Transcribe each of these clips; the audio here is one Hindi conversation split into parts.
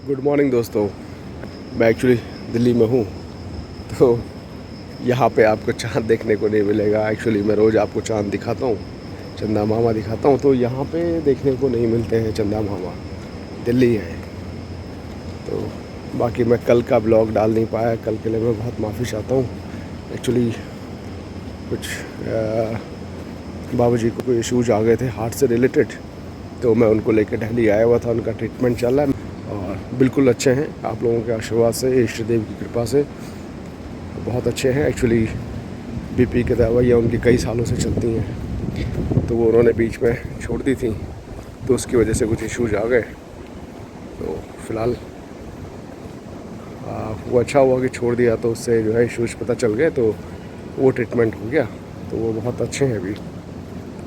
गुड मॉर्निंग दोस्तों। मैं एक्चुअली दिल्ली में हूँ, तो यहाँ पे आपको चाँद देखने को नहीं मिलेगा। एक्चुअली मैं रोज़ आपको चाँद दिखाता हूँ, चंदा मामा दिखाता हूँ, तो यहाँ पे देखने को नहीं मिलते हैं चंदा मामा। दिल्ली है तो बाकी मैं कल का ब्लॉग डाल नहीं पाया, कल के लिए मैं बहुत माफ़ी चाहता हूँ। एक्चुअली कुछ बाबूजी को कोई इश्यूज आ गए थे हार्ट से रिलेटेड, तो मैं उनको लेकर दिल्ली आया हुआ था। उनका ट्रीटमेंट चल रहा है और बिल्कुल अच्छे हैं। आप लोगों के आशीर्वाद से, इष्ट देव की कृपा से बहुत अच्छे हैं। एक्चुअली बीपी की दवाइयाँ उनकी कई सालों से चलती हैं, तो वो उन्होंने बीच में छोड़ दी थी, तो उसकी वजह से कुछ इश्यूज आ गए। तो फ़िलहाल वो अच्छा हुआ कि छोड़ दिया, तो उससे जो है इश्यूज पता चल गए, तो वो ट्रीटमेंट हो गया, तो वो बहुत अच्छे हैं अभी।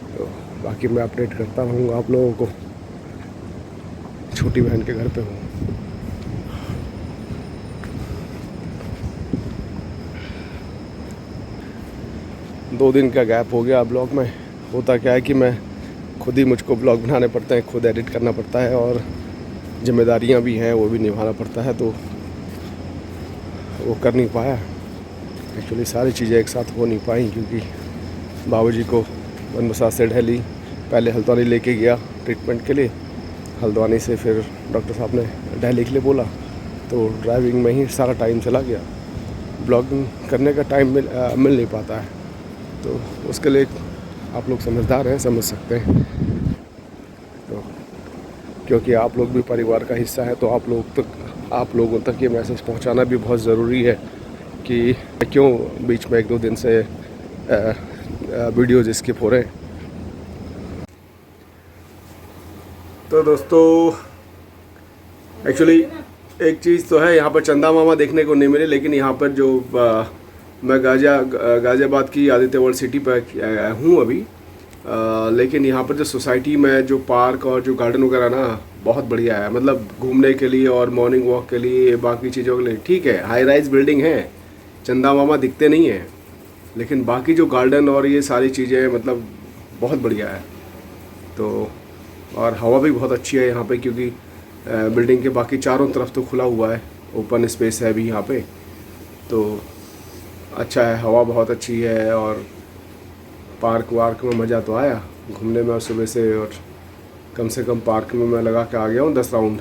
तो बाकी मैं अपडेट करता रहूँगा आप लोगों को। छोटी बहन के घर पे हूँ। दो दिन का गैप हो गया ब्लॉग में। होता क्या है कि मैं खुद ही, मुझको ब्लॉग बनाने पड़ते हैं, खुद एडिट करना पड़ता है और जिम्मेदारियां भी हैं, वो भी निभाना पड़ता है, तो वो कर नहीं पाया। एक्चुअली सारी चीज़ें एक साथ हो नहीं पाई, क्योंकि बाबूजी को बनबसा से दिल्ली पहले हल्द्वानी लेके गया ट्रीटमेंट के लिए। हल्द्वानी से फिर डॉक्टर साहब ने दिल्ली के लिए बोला, तो ड्राइविंग में ही सारा टाइम चला गया। ब्लॉगिंग करने का टाइम मिल नहीं पाता है, तो उसके लिए आप लोग समझदार हैं, समझ सकते हैं। तो क्योंकि आप लोग भी परिवार का हिस्सा है, तो आप लोगों तक ये मैसेज पहुंचाना भी बहुत ज़रूरी है कि क्यों बीच में एक दो दिन से वीडियोज़ स्किप हो रहे हैं। तो दोस्तों एक्चुअली एक चीज़ तो है, यहाँ पर चंदा मामा देखने को नहीं मिले, लेकिन यहाँ पर जो मैं गाज़ियाबाद की आदित्य वर्ल्ड सिटी पर हूँ अभी। लेकिन यहाँ पर जो सोसाइटी में जो पार्क और जो गार्डन वगैरह ना, बहुत बढ़िया है। मतलब घूमने के लिए और मॉर्निंग वॉक के लिए, बाकी चीज़ों के लिए ठीक है। हाई राइज बिल्डिंग है, चंदा मामा दिखते नहीं हैं, लेकिन बाकी जो गार्डन और ये सारी चीज़ें मतलब बहुत बढ़िया है। तो और हवा भी बहुत अच्छी है यहाँ पे, क्योंकि बिल्डिंग के बाकी चारों तरफ तो खुला हुआ है, ओपन स्पेस है अभी यहाँ पे, तो अच्छा है। हवा बहुत अच्छी है और पार्क वार्क में मज़ा तो आया घूमने में सुबह से। और कम से कम पार्क में मैं लगा के आ गया हूँ 10 राउंड।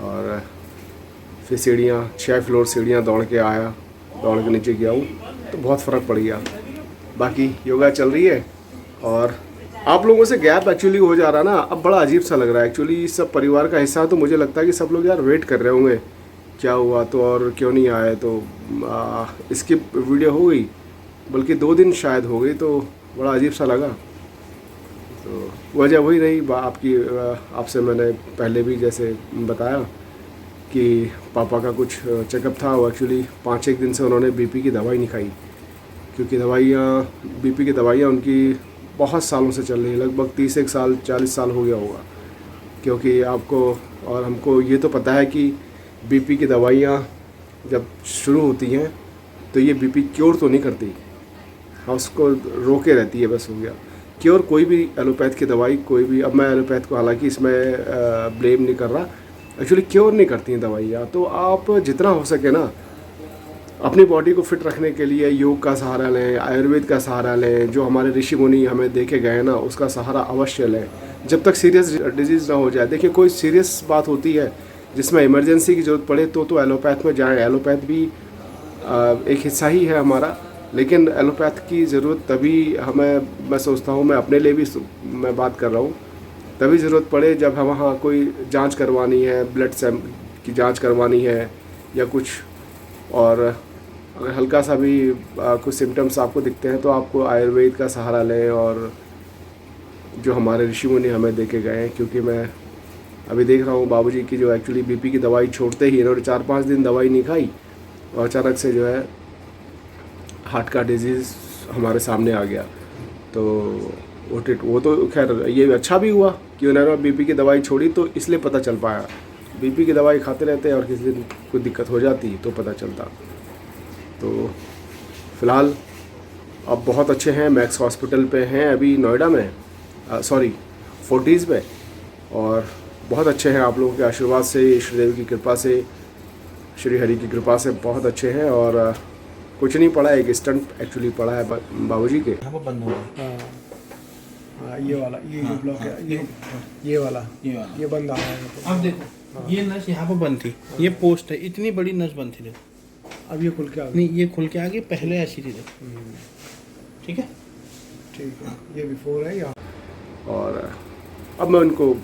और फिर सीढ़ियाँ 6 फ्लोर सीढ़ियाँ दौड़ के आया, दौड़ के नीचे गया हूँ, तो बहुत फ़र्क पड़ गया। बाकी योगा चल रही है और आप लोगों से गैप एक्चुअली हो जा रहा ना, अब बड़ा अजीब सा लग रहा है। एक्चुअली सब परिवार का हिस्सा है, तो मुझे लगता है कि सब लोग यार वेट कर रहे होंगे क्या हुआ तो, और क्यों नहीं आए, तो इसकी वीडियो हो गई, बल्कि 2 दिन शायद हो गई, तो बड़ा अजीब सा लगा। तो वजह वही रही आपसे मैंने पहले भी जैसे बताया कि पापा का कुछ चेकअप था। वो एक्चुअली 5-1 दिन से उन्होंने बीपी की दवाई नहीं खाई, क्योंकि बीपी की दवाइयाँ उनकी बहुत सालों से चल रही है, लगभग 30 साल 40 साल हो गया होगा। क्योंकि आपको और हमको ये तो पता है कि बीपी की दवाइयाँ जब शुरू होती हैं तो ये बीपी क्योर तो नहीं करती, हाँ उसको रोके रहती है, बस हो गया क्योर। कोई भी एलोपैथ की दवाई, कोई भी, अब मैं एलोपैथ को हालांकि इसमें ब्लेम नहीं कर रहा, एक्चुअली क्योर नहीं करती हैं दवाइयाँ। तो आप जितना हो सके ना, अपनी बॉडी को फिट रखने के लिए योग का सहारा लें, आयुर्वेद का सहारा लें, जो हमारे ऋषि मुनि हमें देके गए ना, उसका सहारा अवश्य लें, जब तक सीरियस डिजीज़ ना हो जाए। देखिए कोई सीरियस बात होती है जिसमें इमरजेंसी की ज़रूरत पड़े, तो एलोपैथ में जाएं। एलोपैथ भी एक हिस्सा ही है हमारा, लेकिन एलोपैथ की ज़रूरत तभी हमें, मैं सोचता हूँ, मैं अपने लिए भी मैं बात कर रहा हूँ, तभी ज़रूरत पड़े जब हम वहाँ कोई जांच करवानी है, ब्लड की जांच करवानी है या कुछ, और अगर हल्का सा भी कुछ सिम्टम्स आपको दिखते हैं, तो आपको आयुर्वेद का सहारा लें और जो हमारे ऋषि मुनि हमें देके गए हैं। क्योंकि मैं अभी देख रहा हूँ बाबूजी की जो एक्चुअली बीपी की दवाई छोड़ते ही इन्होंने 4-5 दिन दवाई नहीं खाई, और अचानक से जो है हार्ट का डिजीज़ हमारे सामने आ गया। तो वो तो खैर ये अच्छा भी हुआ कि उन्होंने बीपी की दवाई छोड़ी, तो इसलिए पता चल पाया। बीपी की दवाई खाते रहते हैं और किसी दिन कोई दिक्कत हो जाती तो पता चलता। तो फ़िलहाल अब बहुत अच्छे हैं, मैक्स हॉस्पिटल पे हैं अभी नोएडा में, सॉरी फोर्टीज़ में, और बहुत अच्छे हैं आप लोगों के आशीर्वाद से, श्रीदेवी की कृपा से, श्री हरि की कृपा से बहुत अच्छे हैं। और कुछ नहीं पड़ा, एक स्टंट एक्चुअली पड़ा है बाबूजी के। यहाँ पर बंद हो गया। हाँ ये वाला, ये जो ब्लॉक है, ये वाला ये बंद आ रहा है। अब देखो ये नस यहाँ पर बंद थी, ये पोस्ट है, इतनी बड़ी नस बंद थी देखो। अब ये खुल के आ गया। नहीं ये खुल के आ गई, पहले ऐसी थी देखो। ठीक है, ठीक है, ये बिफोर है यहाँ। और अब मैं उनको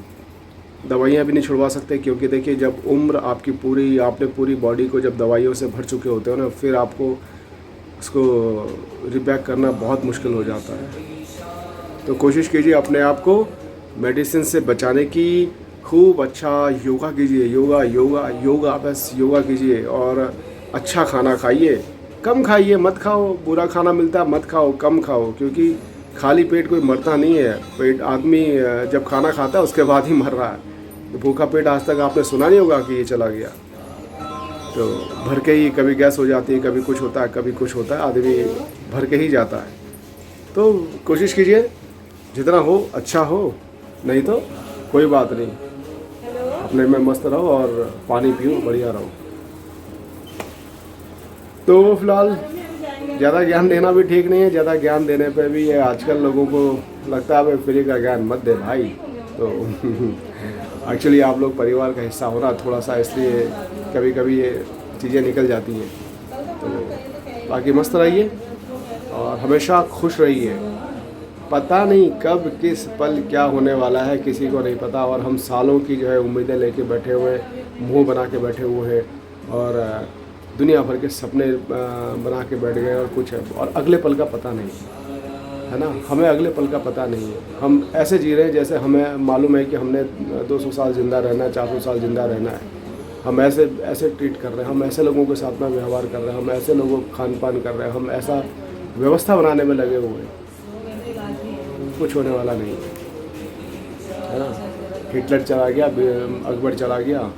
दवाइयाँ भी नहीं छुड़वा सकते, क्योंकि देखिए जब उम्र आपकी पूरी, आपने पूरी बॉडी को जब दवाइयों से भर चुके होते हो ना, फिर आपको उसको रिबैक करना बहुत मुश्किल हो जाता है। तो कोशिश कीजिए अपने आप को मेडिसिन से बचाने की, खूब अच्छा योगा कीजिए, योगा योगा योगा, बस योगा कीजिए। और अच्छा खाना खाइए, कम खाइए, मत खाओ, बुरा खाना मिलता है मत खाओ, कम खाओ, क्योंकि खाली पेट कोई मरता नहीं है। पेट आदमी जब खाना खाता है उसके बाद ही मर रहा है। तो भूखा पेट आज तक आपने सुना नहीं होगा कि ये चला गया। तो भर के ही कभी गैस हो जाती है, कभी कुछ होता है, कभी कुछ होता है, आदमी भर के ही जाता है। तो कोशिश कीजिए जितना हो अच्छा हो, नहीं तो कोई बात नहीं, अपने में मस्त रहो और पानी पियो, बढ़िया रहो। तो फिलहाल ज़्यादा ज्ञान देना भी ठीक नहीं है, ज़्यादा ज्ञान देने पे भी ये आजकल लोगों को लगता है फ्री का ज्ञान मत दे भाई। तो एक्चुअली आप लोग परिवार का हिस्सा हो ना थोड़ा सा, इसलिए कभी कभी ये चीज़ें निकल जाती हैं। तो बाकी मस्त रहिए और हमेशा खुश रहिए। पता नहीं कब किस पल क्या होने वाला है, किसी को नहीं पता। और हम सालों की जो है उम्मीदें लेके बैठे हुए, मुंह बना के बैठे हुए हैं और दुनिया भर के सपने बना के बैठ गए और कुछ है, और अगले पल का पता नहीं है ना, हमें अगले पल का पता नहीं है। हम ऐसे जी रहे हैं जैसे हमें मालूम है कि हमने 200 साल ज़िंदा रहना है, 400 साल ज़िंदा रहना है। हम ऐसे ट्रीट कर रहे हैं, हम ऐसे लोगों के साथ में व्यवहार कर रहे हैं, हम ऐसे लोगों को खान पान कर रहे हैं, हम ऐसा व्यवस्था बनाने में लगे हुए हैं। कुछ होने वाला नहीं है ना। हिटलर चला गया, अकबर चला गया,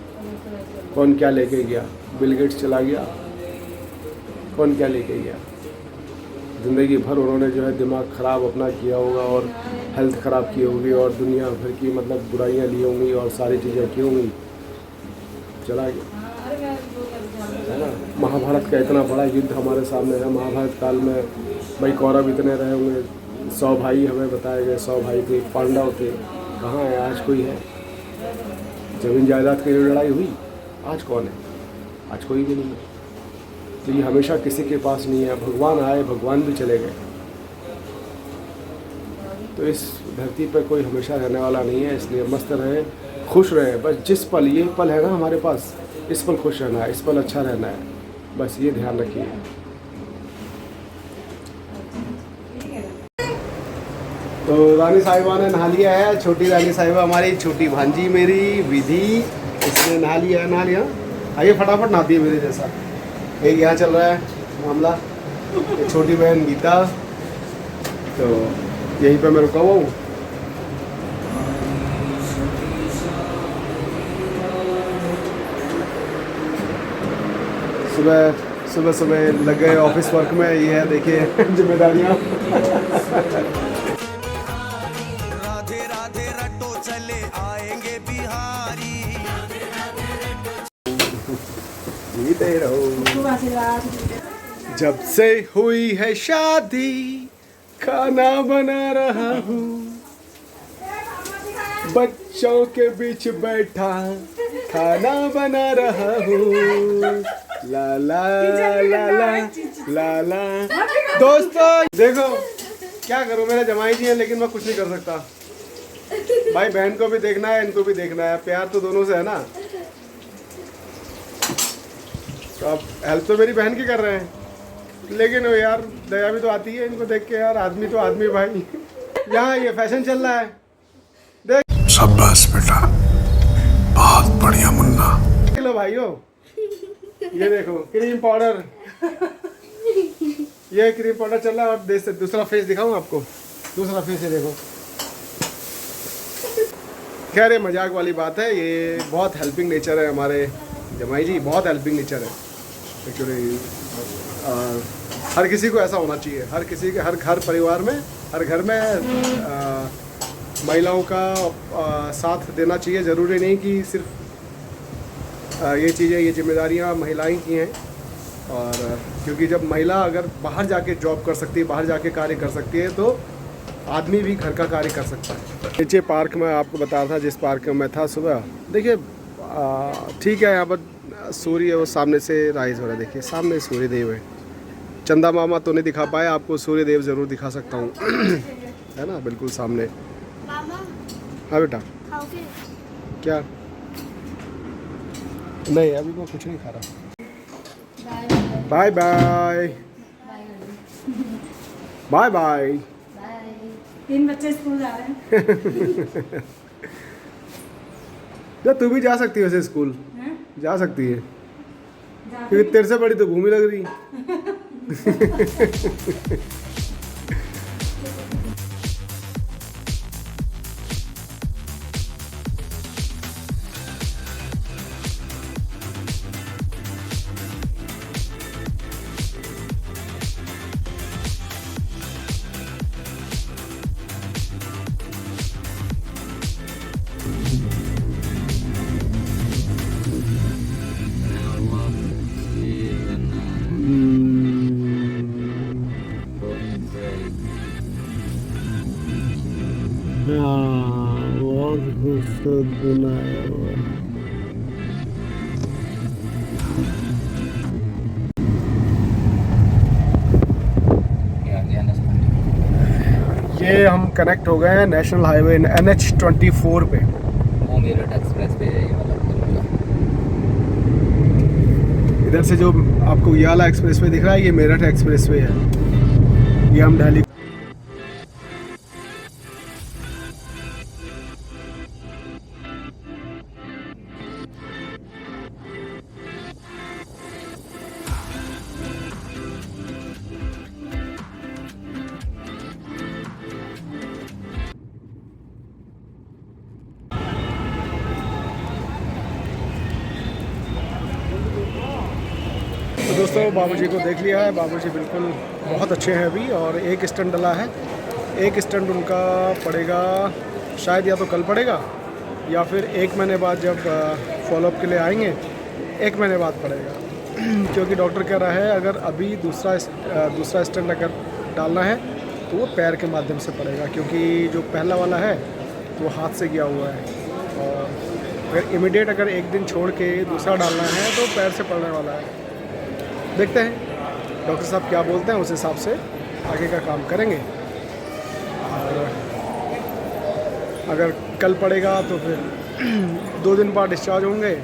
कौन क्या लेके गया, बिल गेट्स चला गया, कौन क्या लेके गया। ज़िंदगी भर उन्होंने जो है दिमाग ख़राब अपना किया होगा और हेल्थ ख़राब की होगी और दुनिया भर की मतलब बुराइयां ली होंगी और सारी चीज़ें की होंगी, चला गया है ना। महाभारत का इतना बड़ा युद्ध हमारे सामने है। महाभारत काल में भाई कौरव इतने रहे होंगे, 100 भाई हमें बताए गए, 100 भाई थे, पांडव थे, कहाँ है आज कोई है। ज़मीन जायदाद की लड़ाई हुई, आज कौन है, आज कोई भी नहीं है। तो ये हमेशा किसी के पास नहीं है। भगवान आए, भगवान भी चले गए। तो इस धरती पर कोई हमेशा रहने वाला नहीं है, इसलिए मस्त रहे, खुश रहे। बस जिस पल, ये पल है ना हमारे पास, इस पल खुश रहना है, इस पल अच्छा रहना है, बस ये ध्यान रखिए। तो रानी साहिबा ने नहा लिया है, छोटी रानी साहिबा हमारी, छोटी भांजी मेरी विधि, इसने नहा लिया। आइए फटाफट नहाती है मेरे जैसा। एक यहाँ चल रहा है मामला, छोटी बहन गीता, तो यहीं पे मैं रुका हुआ हूँ। सुबह लग गए ऑफिस वर्क में। ये है देखिए जिम्मेदारियाँ। राधे राधे रटो चले आएंगे बिहारी। जीते रहो। जब से हुई है शादी खाना बना रहा हूँ, बच्चों के बीच बैठा खाना बना रहा हूँ। ला ला ला ला ला ला। दोस्तों देखो क्या करूँ, मेरे जमाई जी हैं लेकिन मैं कुछ नहीं कर सकता। भाई बहन को भी देखना है, इनको भी देखना है, प्यार तो दोनों से है ना। तो अब हेल्प तो मेरी बहन की कर रहे हैं, लेकिन यार दया भी तो आती है इनको देख के यार। आदमी तो आदमी भाई। यहाँ ये फैशन चल रहा है, देख। शाबाश बेटा, बहुत बढ़िया मुन्ना। देख लो भाइयों, ये देखो क्रीम पाउडर, ये क्रीम पाउडर चल रहा है। और दूसरा फेस दिखाऊं आपको, दूसरा फेस ये देखो। खैर ये मजाक वाली बात है, ये बहुत हेल्पिंग नेचर है हमारे जमाई जी, बहुत हेल्पिंग नेचर है एक्चुअली। हर किसी को ऐसा होना चाहिए, हर किसी के हर परिवार में, हर घर में महिलाओं का साथ देना चाहिए। ज़रूरी नहीं कि सिर्फ ये चीज़ें, ये जिम्मेदारियाँ महिलाएं की हैं। और क्योंकि जब महिला अगर बाहर जाके जॉब कर सकती है, बाहर जाके कार्य कर सकती है, तो आदमी भी घर का कार्य कर सकता है। नीचे पार्क में आपको बता रहा था, जिस पार्क में मैं था सुबह, देखिए ठीक है, यहाँ पर सूर्य वो सामने से राइज हो रहा है। देखिए सामने सूर्य देव है। चंदा मामा तो नहीं दिखा पाए, आपको सूर्य देव ज़रूर दिखा सकता हूँ। है ना, बिल्कुल सामने। मामा हाँ बेटा, खाओगे? क्या? नहीं, अभी मैं कुछ नहीं खा रहा। Bye bye bye bye. 3 बच्चे स्कूल जा रहे हैं। या तू भी जा सकती है वैसे स्कूल, जा सकती है, क्योंकि तेरे से बड़ी तो भूमि लग रही। बहुत खूबसूरत बनाया हुआ। ये हम कनेक्ट हो गए हैं नेशनल हाईवे NH24 पे। वो मेरठ एक्सप्रेस पे है ये वाला। इधर से जो आपको ये वाला एक्सप्रेस वे दिख रहा है, ये मेरठ एक्सप्रेस वे है। ये हम दिल्ली दोस्तों बाबूजी को देख लिया है। बाबूजी बिल्कुल बहुत अच्छे हैं अभी, और एक स्टंट डला है। एक स्टंट उनका पड़ेगा शायद, या तो कल पड़ेगा या फिर 1 महीने बाद जब फॉलोअप के लिए आएंगे, 1 महीने बाद पड़ेगा। क्योंकि डॉक्टर कह रहा है अगर अभी दूसरा स्टंट अगर डालना है तो वो पैर के माध्यम से पड़ेगा, क्योंकि जो पहला वाला है तो वो हाथ से गया हुआ है। और अगर इमीडिएट अगर 1 दिन छोड़ के दूसरा डालना है तो पैर से पड़ने वाला है। देखते हैं डॉक्टर साहब क्या बोलते हैं, उस हिसाब से आगे का काम करेंगे। और अगर कल पड़ेगा तो फिर 2 दिन बाद डिस्चार्ज होंगे,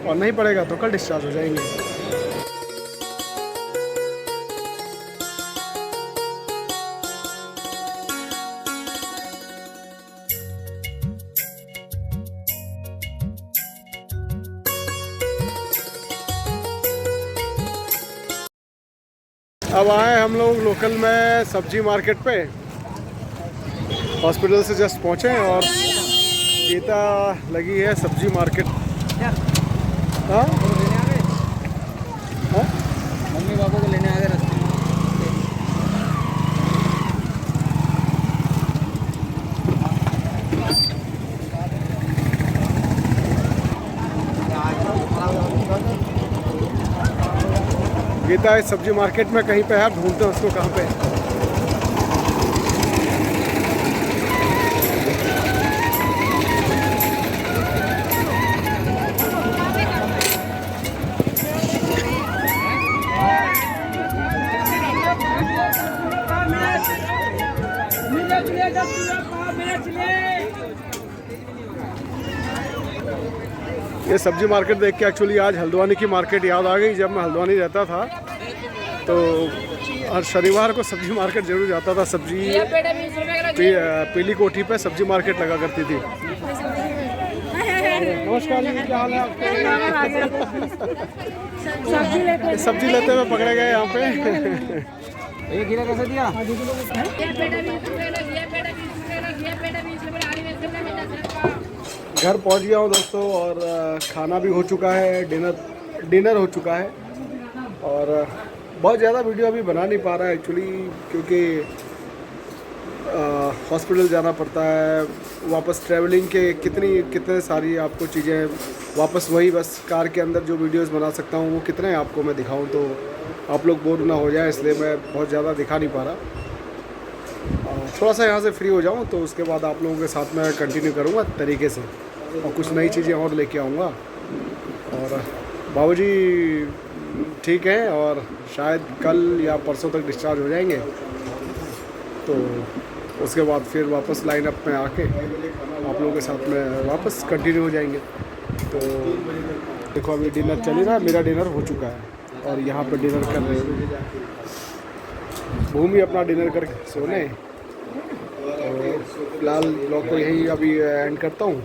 और नहीं पड़ेगा तो कल डिस्चार्ज हो जाएंगे। अब आए हम लोग लोकल में सब्जी मार्केट पे। हॉस्पिटल से जस्ट पहुँचे और गीता लगी है सब्जी मार्केट। हाँ मम्मी पापा को लेने आ गए रास्ते में। गीता इस सब्जी मार्केट में कहीं पे है, ढूंढते हैं उसको कहाँ पे है। ये सब्जी मार्केट देख के एक्चुअली आज हल्द्वानी की मार्केट याद आ गई। जब मैं हल्द्वानी रहता था तो हर शनिवार को सब्जी मार्केट जरूर जाता था। सब्जी पीली कोठी पे सब्जी मार्केट लगा करती थी। नमस्कार जी, क्या हाल है आपका? सब्जी लेते हुए पकड़े गए यहाँ पे। ये खीरा कैसे दिया? घर पहुँच गया हूँ दोस्तों, और खाना भी हो चुका है, डिनर हो चुका है। और बहुत ज़्यादा वीडियो अभी बना नहीं पा रहा है एक्चुअली, क्योंकि हॉस्पिटल जाना पड़ता है, वापस ट्रैवलिंग के कितने सारी आपको चीज़ें, वापस वही बस कार के अंदर जो वीडियोस बना सकता हूँ वो कितने आपको मैं दिखाऊँ तो आप लोग बोर ना हो जाए, इसलिए मैं बहुत ज़्यादा दिखा नहीं पा रहा। थोड़ा सा यहाँ से फ्री हो जाऊँ तो उसके बाद आप लोगों के साथ में कंटिन्यू करूँगा तरीके से और कुछ नई चीज़ें और लेके आऊँगा। और बाबूजी ठीक है और शायद कल या परसों तक डिस्चार्ज हो जाएंगे, तो उसके बाद फिर वापस लाइन अप में आके आप लोगों के साथ में वापस कंटिन्यू हो जाएंगे। तो देखो अभी डिनर चल ही रहा है, मेरा डिनर हो चुका है और यहाँ पर डिनर कर रहे हैं भूमि, अपना डिनर करके सोने। तो फिलहाल ब्लॉग को यही अभी एंड करता हूँ।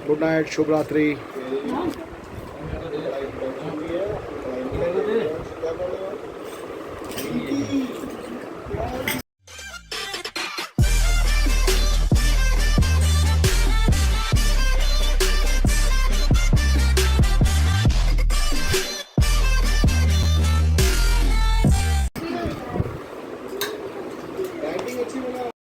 गुड नाइट, शुभ रात्रि।